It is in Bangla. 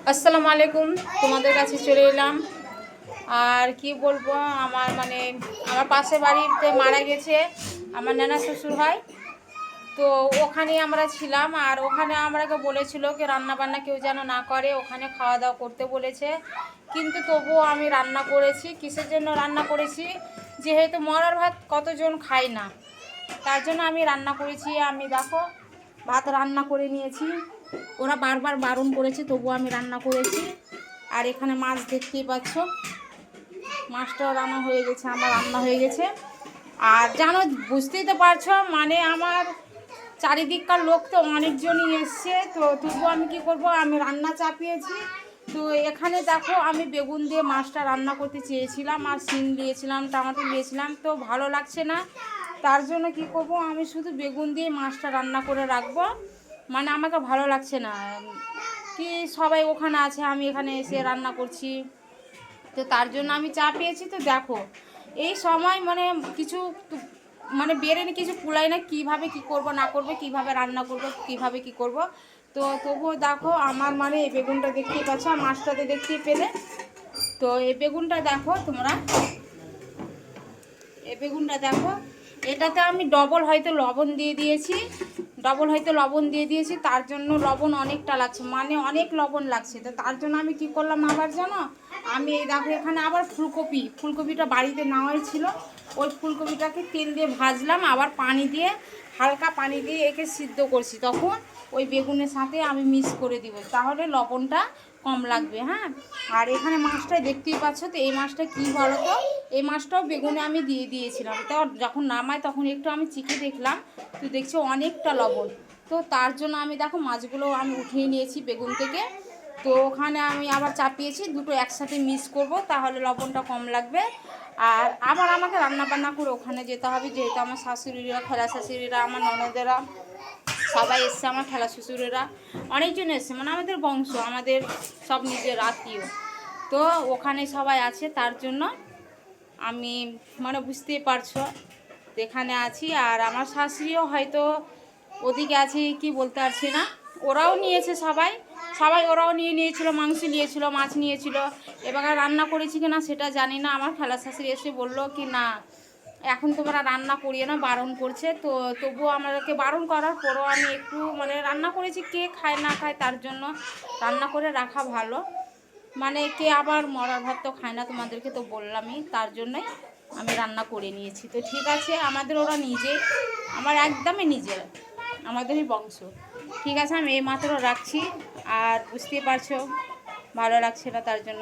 আসসালামু আলাইকুম। তোমাদের কাছে চলে এলাম। আর কি বলবো, আমার পাশে বাড়িতে মারা গেছে আমার নানা শ্বশুর হয়। তো ওখানে আমরা ছিলাম, আর ওখানে আমাকে বলেছিল কি রান্না বান্না কেউ যেন না করে, ওখানে খাওয়া দাওয়া করতে বলেছে। কিন্তু তবুও আমি রান্না করেছি। কিসের জন্য রান্না করেছি? যেহেতু মরার ভাত কতজন খায় না, তার জন্য আমি রান্না করেছি। আমি দেখো ভাত রান্না করে নিয়েছি। ওরা বারবার বারণ করেছে, তবুও আমি রান্না করেছি। আর এখানে মাছ দেখতেই পাচ্ছ, মাছটাও রান্না হয়ে গেছে, আমার রান্না হয়ে গেছে। আর জানো, বুঝতেই তো পারছো, আমার চারিদিককার লোক তো অনেকজনই এসছে। তো তবুও আমি কী করবো, আমি রান্না চাপিয়েছি। তো এখানে দেখো, আমি বেগুন দিয়ে মাছটা রান্না করতে চেয়েছিলাম, আর শিম দিয়েছিলাম, টমেটো দিয়েছিলাম, তো ভালো লাগছে না। তার জন্য কি করব, আমি শুধু বেগুন দিয়ে মাছটা রান্না করে রাখবো। আমাকে ভালো লাগছে না কি, সবাই ওখানে আছে, আমি এখানে এসে রান্না করছি। তো তার জন্য আমি চা পেয়েছি। তো দেখো, এই সময় কিছু বেরেনি, কিছু কুলাই না, কিভাবে কি করব না করব, কিভাবে রান্না করব, কিভাবে কি করব। তো তবুও দেখো, আমার এই বেগুনটা দেখতেই পাচ্ছ, আর মাছটাতে দেখতেই পেলে। তো এই বেগুনটা দেখো তোমরা, এই বেগুনটা দেখো, এটাতে আমি ডবল হয়তো লবণ দিয়ে দিয়েছি, তার জন্য লবণ অনেকটা লাগছে, অনেক লবণ লাগছে। তো তার জন্য আমি কি করলাম আবার জানো, আমি এই দেখো এখানে আবার ফুলকপিটা বাড়িতে নেওয়াই ছিল। ওই ফুলকপিটাকে তেল দিয়ে ভাজলাম, আবার হালকা পানি দিয়ে একে সিদ্ধ করছি। তখন ওই বেগুনের সাথে আমি মিক্স করে দিব, তাহলে লবণটা কম লাগবে। হ্যাঁ, আর এখানে মাছটা দেখতেই পাচ্ছ। তো এই মাছটা কী বলো তো, এই মাছটাও বেগুনে আমি দিয়ে দিয়েছিলাম। তো যখন নামাই তখন একটু আমি চিখে দেখলাম, তো দেখছি অনেকটা লবণ। তো তার জন্য আমি দেখো মাছগুলো আমি উঠিয়ে নিয়েছি বেগুন থেকে। তো ওখানে আমি আবার চাপিয়েছি, দুটো একসাথে মিক্স করব, তাহলে লবণটা কম লাগবে। আর আবার আমাকে রান্না বান্না করে ওখানে যেতে হবে, যেহেতু আমার শাশুড়িরা, খেলা শাশুড়িরা, আমার ননদেরা সবাই এসছে, আমার খেলা শ্বশুরেরা অনেকজন এসছে, আমাদের বংশ, আমাদের সব নিজের আত্মীয়। তো ওখানে সবাই আছে, তার জন্য আমি বুঝতেই পারছো এখানে আছি। আর আমার শাশুড়িও হয়তো ওদিকে আছে, কি বলতে পারছি না। ওরাও নিয়েছে, ওরাও নিয়েছিল, মাংস নিয়েছিল, মাছ নিয়েছিল। এবার রান্না করেছি কি না সেটা জানি না। আমার খালা শাশুড়ি এসে বললো কি না, এখন তোমরা রান্না করিয়ে না, বারণ করছে। তো তবুও আমাদেরকে বারণ করার পরও আমি একটু রান্না করেছি। কে খায় না খায়, তার জন্য রান্না করে রাখা ভালো। কে আবার মরার ভাত তো খায় না, তোমাদেরকে তো বললামই, তার জন্যই আমি রান্না করে নিয়েছি। তো ঠিক আছে, আমাদের ওরা আমার একদমই নিজের, আমাদেরই বংশ। ঠিক আছে, আমি এই মাত্র রাখছি। আর বুঝতেই পারছো ভালো লাগছে না, তার জন্য